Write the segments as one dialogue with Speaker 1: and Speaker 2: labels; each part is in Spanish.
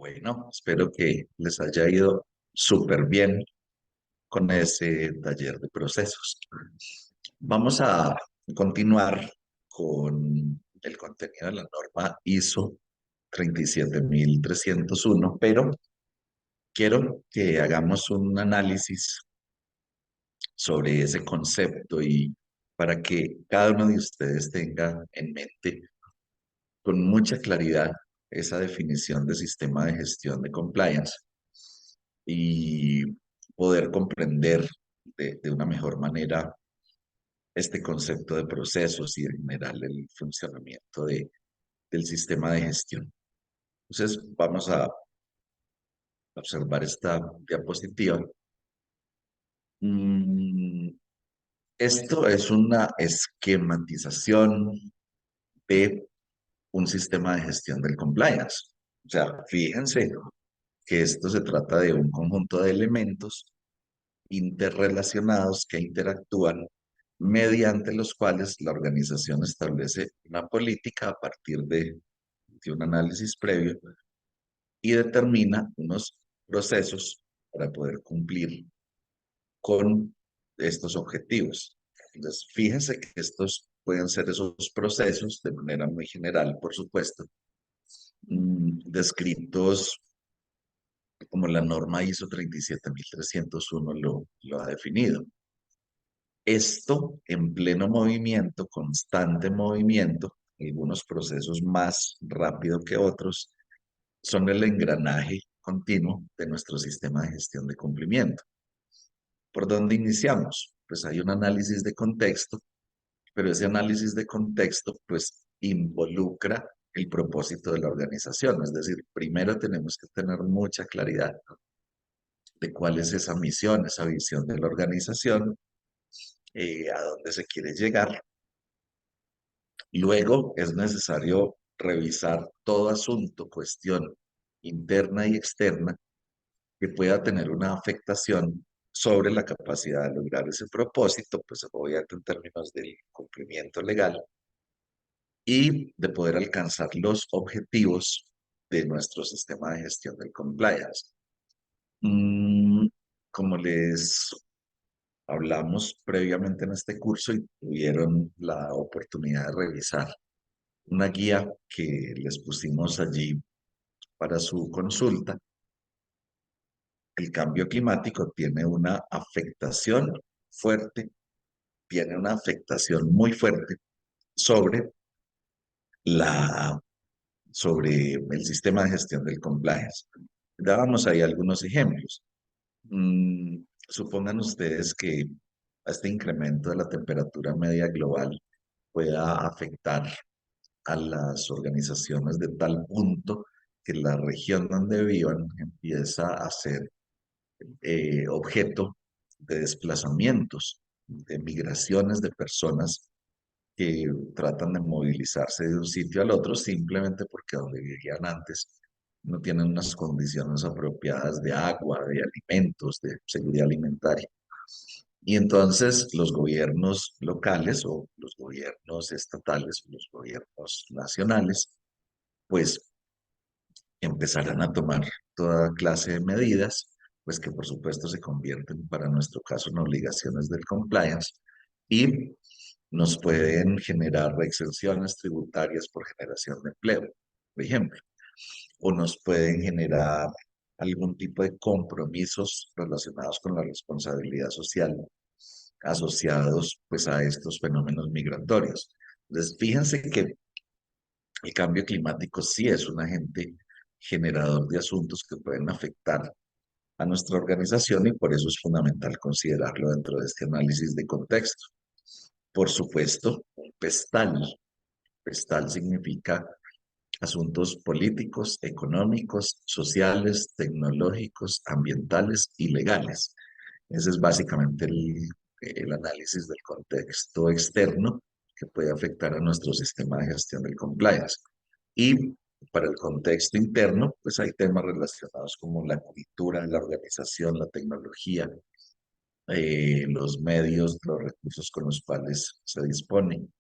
Speaker 1: Bueno, espero que les haya ido súper bien con ese taller de procesos. Vamos a continuar con el contenido de la norma ISO 37301, pero quiero que hagamos un análisis sobre ese concepto y para que cada uno de ustedes tenga en mente con mucha claridad esa definición de sistema de gestión de compliance y poder comprender de una mejor manera este concepto de procesos y en general el funcionamiento del sistema de gestión. Entonces, vamos a observar esta diapositiva. Mm, Esto es una esquematización de un sistema de gestión del compliance. O sea, fíjense que esto se trata de un conjunto de elementos interrelacionados que interactúan mediante los cuales la organización establece una política a partir de un análisis previo y determina unos procesos para poder cumplir con estos objetivos. Entonces, fíjense que estos pueden ser esos procesos de manera muy general, por supuesto, descritos como la norma ISO 37301 lo ha definido. Esto en pleno movimiento, constante movimiento, algunos procesos más rápido que otros, son el engranaje continuo de nuestro sistema de gestión de cumplimiento. ¿Por dónde iniciamos? Pues hay un análisis de contexto, pero ese análisis de contexto pues involucra el propósito de la organización. Es decir, primero tenemos que tener mucha claridad de cuál es esa misión, esa visión de la organización, a dónde se quiere llegar. Luego es necesario revisar todo asunto, cuestión interna y externa que pueda tener una afectación sobre la capacidad de lograr ese propósito, pues obviamente en términos del cumplimiento legal y de poder alcanzar los objetivos de nuestro sistema de gestión del compliance. Mm, Como les hablamos previamente en este curso y tuvieron la oportunidad de revisar una guía que les pusimos allí para su consulta, el cambio climático tiene una afectación fuerte, tiene una afectación muy fuerte sobre la, sobre el sistema de gestión del compliance. Dábamos ahí algunos ejemplos. Supongan ustedes que este incremento de la temperatura media global pueda afectar a las organizaciones de tal punto que la región donde vivan empieza a ser objeto de desplazamientos, de migraciones de personas que tratan de movilizarse de un sitio al otro simplemente porque donde vivían antes no tienen unas condiciones apropiadas de agua, de alimentos, de seguridad alimentaria. Y entonces los gobiernos locales o los gobiernos estatales o los gobiernos nacionales, pues empezarán a tomar toda clase de medidas, pues que por supuesto se convierten para nuestro caso en obligaciones del compliance y nos pueden generar exenciones tributarias por generación de empleo, por ejemplo, o nos pueden generar algún tipo de compromisos relacionados con la responsabilidad social asociados pues a estos fenómenos migratorios. Entonces, fíjense que el cambio climático sí es un agente generador de asuntos que pueden afectar a nuestra organización y por eso es fundamental considerarlo dentro de este análisis de contexto. Por supuesto, un pestal. Pestal significa asuntos políticos, económicos, sociales, tecnológicos, ambientales y legales. Ese es básicamente el análisis del contexto externo que puede afectar a nuestro sistema de gestión del compliance. Y para el contexto interno, pues hay temas relacionados como la cultura, la organización, la tecnología, los medios, los recursos con los cuales se disponen.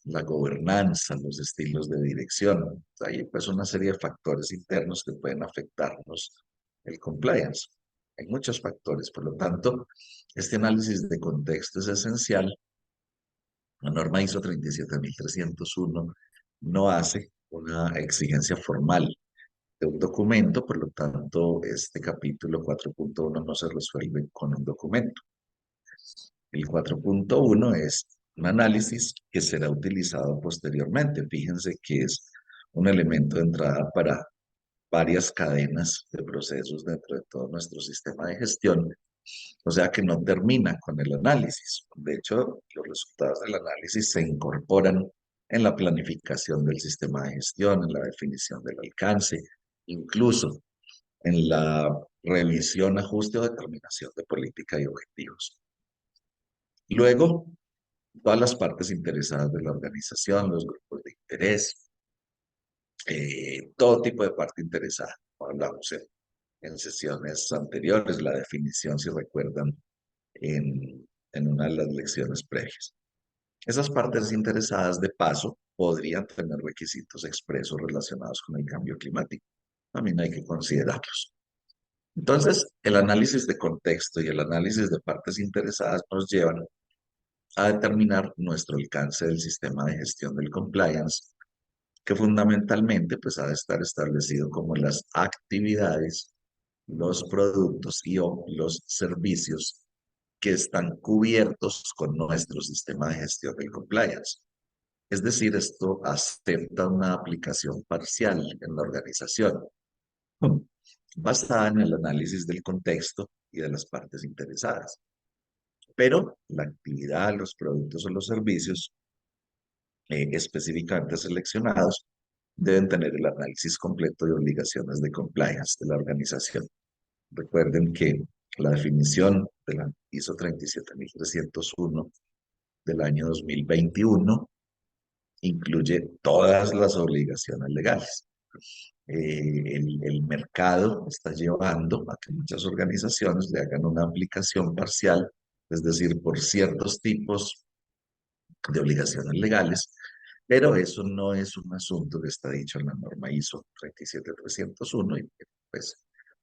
Speaker 1: la gobernanza, los estilos de dirección. Hay pues una serie de factores internos que pueden afectarnos el compliance. Hay muchos factores, por lo tanto, este análisis de contexto es esencial. La norma ISO 37301 no hace una exigencia formal de un documento, por lo tanto, este capítulo 4.1 no se resuelve con un documento. El 4.1 es un análisis que será utilizado posteriormente. Fíjense que es un elemento de entrada para varias cadenas de procesos dentro de todo nuestro sistema de gestión. O sea que no termina con el análisis. De hecho, los resultados del análisis se incorporan en la planificación del sistema de gestión, en la definición del alcance, incluso en la revisión, ajuste o determinación de política y objetivos. Luego, todas las partes interesadas de la organización, los grupos de interés, todo tipo de parte interesada. Hablamos en sesiones anteriores, la definición, si recuerdan, en una de las lecciones previas. Esas partes interesadas, de paso, podrían tener requisitos expresos relacionados con el cambio climático. También hay que considerarlos. Entonces, el análisis de contexto y el análisis de partes interesadas nos llevan a determinar nuestro alcance del sistema de gestión del compliance, que fundamentalmente pues, ha de estar establecido como las actividades, los productos y o los servicios que están cubiertos con nuestro sistema de gestión del compliance. Es decir, esto acepta una aplicación parcial en la organización, basada en el análisis del contexto y de las partes interesadas. Pero la actividad, los productos o los servicios específicamente seleccionados deben tener el análisis completo de obligaciones de compliance de la organización. Recuerden que la definición de la ISO 37301 del año 2021 incluye todas las obligaciones legales. El mercado está llevando a que muchas organizaciones le hagan una aplicación parcial, es decir, por ciertos tipos de obligaciones legales, pero eso no es un asunto que está dicho en la norma ISO 37301 y que pues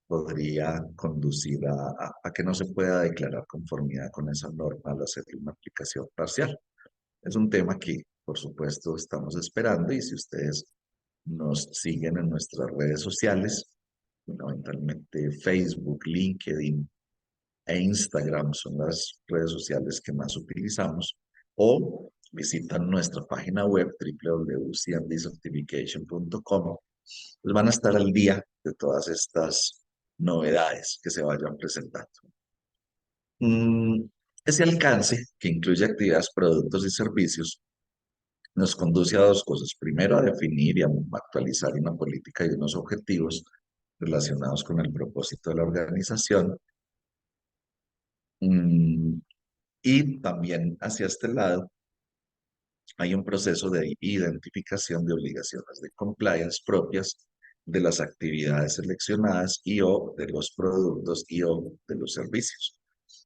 Speaker 1: podría conducir a que no se pueda declarar conformidad con esa norma al hacer una aplicación parcial. Es un tema que, por supuesto, estamos esperando y si ustedes nos siguen en nuestras redes sociales, fundamentalmente Facebook, LinkedIn e Instagram son las redes sociales que más utilizamos, o visitan nuestra página web www.cmdcertification.com, pues van a estar al día de todas estas novedades que se vayan presentando. Ese alcance, que incluye actividades, productos y servicios, nos conduce a dos cosas. Primero, a definir y a actualizar una política y unos objetivos relacionados con el propósito de la organización. Y también hacia este lado hay un proceso de identificación de obligaciones de compliance propias de las actividades seleccionadas y o de los productos y o de los servicios.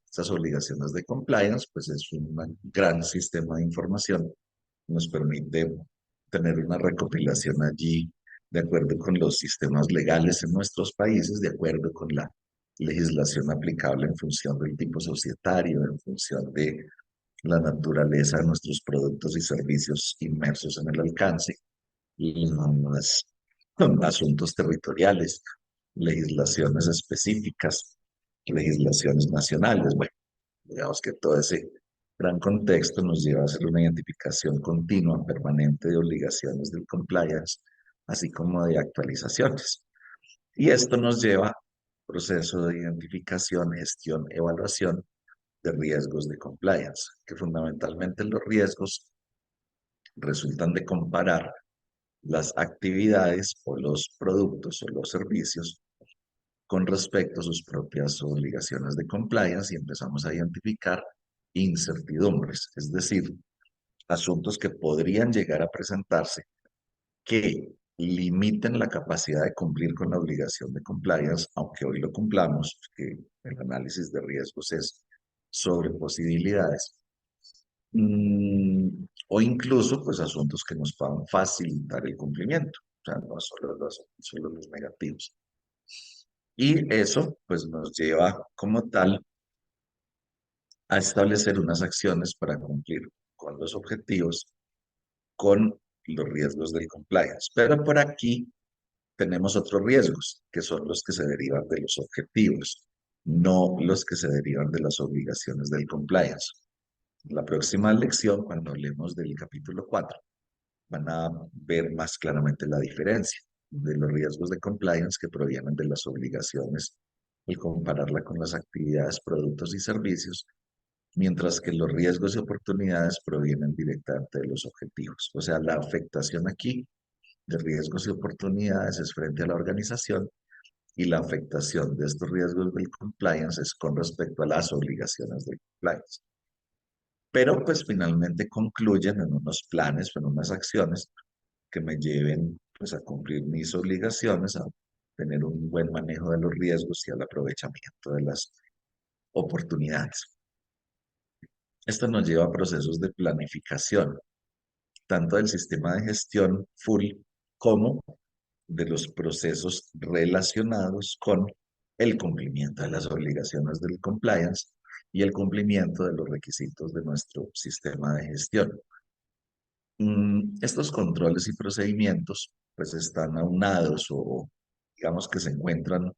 Speaker 1: Estas obligaciones de compliance, pues es un gran sistema de información que nos permite tener una recopilación allí de acuerdo con los sistemas legales en nuestros países, de acuerdo con la legislación aplicable en función del tipo societario, en función de la naturaleza de nuestros productos y servicios inmersos en el alcance, los asuntos territoriales, legislaciones específicas, legislaciones nacionales. Bueno, digamos que todo ese gran contexto nos lleva a hacer una identificación continua, permanente de obligaciones del compliance, así como de actualizaciones. Y esto nos lleva a proceso de identificación, gestión, evaluación de riesgos de compliance, que fundamentalmente los riesgos resultan de comparar las actividades o los productos o los servicios con respecto a sus propias obligaciones de compliance y empezamos a identificar incertidumbres, es decir, asuntos que podrían llegar a presentarse que limiten la capacidad de cumplir con la obligación de compliance, aunque hoy lo cumplamos, que el análisis de riesgos es sobre posibilidades, O incluso, pues, asuntos que nos puedan facilitar el cumplimiento, o sea, no solo los negativos. Y eso, pues, nos lleva como tal a establecer unas acciones para cumplir con los objetivos, con los riesgos del compliance. Pero por aquí tenemos otros riesgos, que son los que se derivan de los objetivos, no los que se derivan de las obligaciones del compliance. En la próxima lección, cuando hablemos del capítulo 4, van a ver más claramente la diferencia de los riesgos de compliance que provienen de las obligaciones y compararla con las actividades, productos y servicios, mientras que los riesgos y oportunidades provienen directamente de los objetivos. O sea, la afectación aquí de riesgos y oportunidades es frente a la organización y la afectación de estos riesgos del compliance es con respecto a las obligaciones del compliance. Pero pues finalmente concluyen en unos planes o en unas acciones que me lleven pues a cumplir mis obligaciones, a tener un buen manejo de los riesgos y al aprovechamiento de las oportunidades. Esto nos lleva a procesos de planificación, tanto del sistema de gestión full como de los procesos relacionados con el cumplimiento de las obligaciones del compliance y el cumplimiento de los requisitos de nuestro sistema de gestión. Estos controles y procedimientos pues están aunados o digamos que se encuentran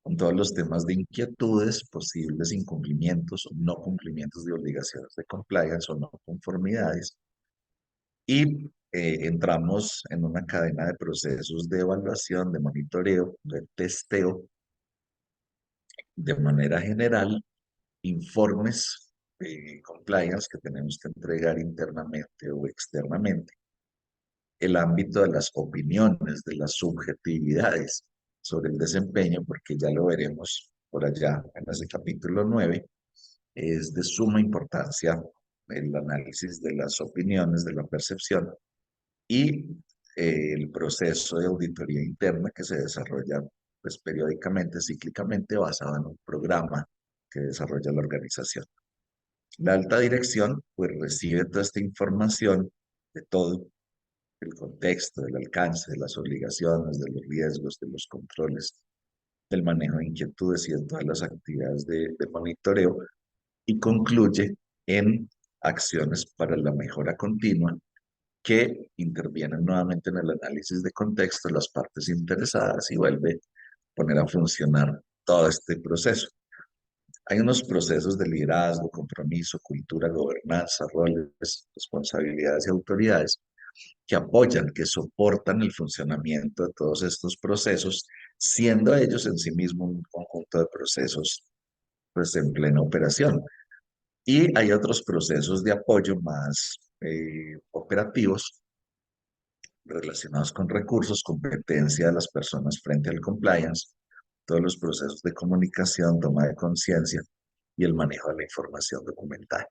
Speaker 1: con todos los temas de inquietudes, posibles incumplimientos o no cumplimientos de obligaciones de compliance o no conformidades. Y entramos en una cadena de procesos de evaluación, de monitoreo, de testeo, de manera general, informes de compliance que tenemos que entregar internamente o externamente, el ámbito de las opiniones, de las subjetividades sobre el desempeño, porque ya lo veremos por allá en ese capítulo 9, es de suma importancia el análisis de las opiniones, de la percepción y el proceso de auditoría interna que se desarrolla pues, periódicamente, cíclicamente, basado en un programa que desarrolla la organización. La alta dirección pues recibe toda esta información de todo el contexto, del alcance, de las obligaciones, de los riesgos, de los controles, del manejo de inquietudes y de todas las actividades de monitoreo y concluye en acciones para la mejora continua que intervienen nuevamente en el análisis de contexto de las partes interesadas y vuelve a poner a funcionar todo este proceso. Hay unos procesos de liderazgo, compromiso, cultura, gobernanza, roles, responsabilidades y autoridades que apoyan, que soportan el funcionamiento de todos estos procesos, siendo ellos en sí mismos un conjunto de procesos pues, en plena operación. Y hay otros procesos de apoyo más operativos relacionados con recursos, competencia de las personas frente al compliance, todos los procesos de comunicación, toma de conciencia y el manejo de la información documental.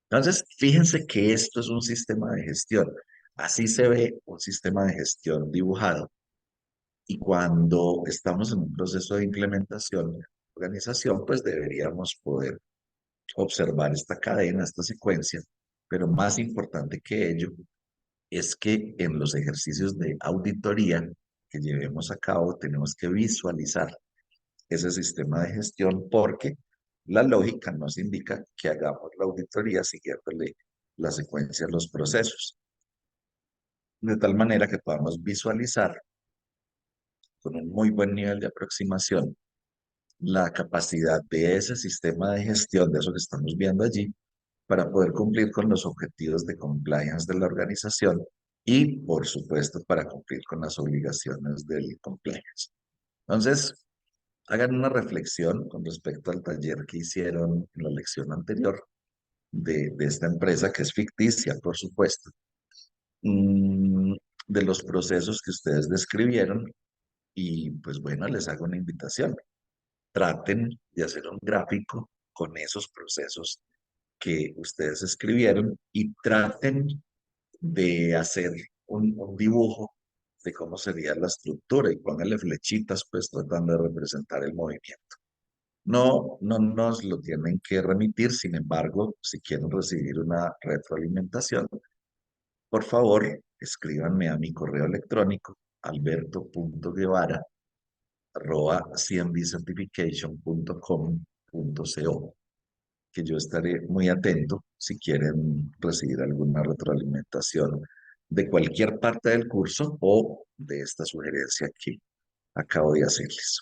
Speaker 1: Entonces, fíjense que esto es un sistema de gestión. Así se ve un sistema de gestión dibujado. Y cuando estamos en un proceso de implementación, organización, pues deberíamos poder observar esta cadena, esta secuencia, pero más importante que ello es que en los ejercicios de auditoría que llevemos a cabo tenemos que visualizar ese sistema de gestión porque la lógica nos indica que hagamos la auditoría siguiéndole la secuencia de los procesos, de tal manera que podamos visualizar con un muy buen nivel de aproximación la capacidad de ese sistema de gestión, de eso que estamos viendo allí, para poder cumplir con los objetivos de compliance de la organización y, por supuesto, para cumplir con las obligaciones del compliance. Entonces, hagan una reflexión con respecto al taller que hicieron en la lección anterior de esta empresa, que es ficticia, por supuesto, mm, de los procesos que ustedes describieron y pues bueno, les hago una invitación. Traten de hacer un gráfico con esos procesos que ustedes escribieron y traten de hacer un dibujo de cómo sería la estructura y pónganle flechitas pues tratando de representar el movimiento. No nos lo tienen que remitir, sin embargo, si quieren recibir una retroalimentación, por favor, escríbanme a mi correo electrónico alberto.guevara@cmvcertification.com.co, que yo estaré muy atento si quieren recibir alguna retroalimentación de cualquier parte del curso o de esta sugerencia que acabo de hacerles.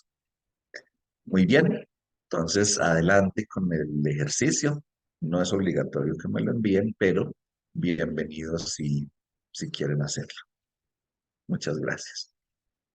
Speaker 1: Muy bien, entonces adelante con el ejercicio. No es obligatorio que me lo envíen, pero bienvenidos si quieren hacerlo. Muchas gracias.